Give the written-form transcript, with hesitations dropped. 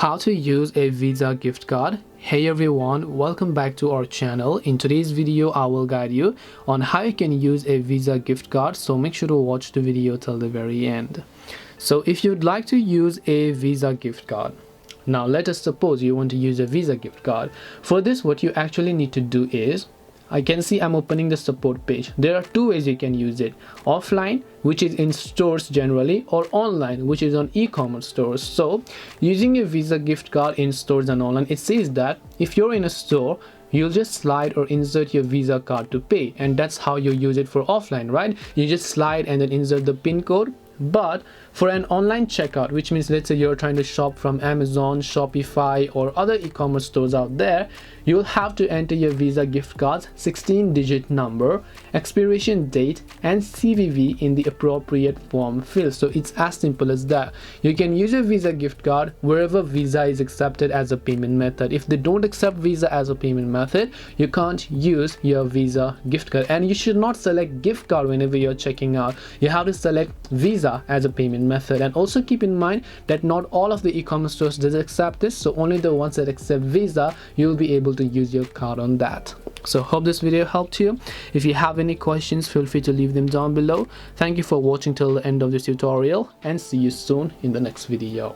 How to use a Visa gift card. Hey everyone, welcome back to our channel. In today's video I will guide you on how you can use a Visa gift card, so make sure to watch the video till the very end. So if you'd like to use a Visa gift card, now let us suppose you want to use a Visa gift card. For this, what you actually need to do is, I can see I'm opening the support page. There are two ways you can use it: offline, which is in stores generally, or online, which is on e-commerce stores. So using a Visa gift card in stores and online, it says that if you're in a store, you'll just slide or insert your Visa card to pay, and that's how you use it for offline, right? You just slide and then insert the PIN code. But for an online checkout, which means let's say you're trying to shop from Amazon, Shopify, or other e-commerce stores out there, you'll have to enter your Visa gift card's 16-digit number, expiration date, and CVV in the appropriate form field. So it's as simple as that. You can use your Visa gift card wherever Visa is accepted as a payment method. If they don't accept Visa as a payment method, you can't use your Visa gift card. And you should not select gift card whenever you're checking out. You have to select Visa as a payment method. And also keep in mind that not all of the e-commerce stores does accept this, so only the ones that accept Visa, you'll be able to use your card on that. So hope this video helped you. If you have any questions, feel free to leave them down below. Thank you for watching till the end of this tutorial, and see you soon in the next video.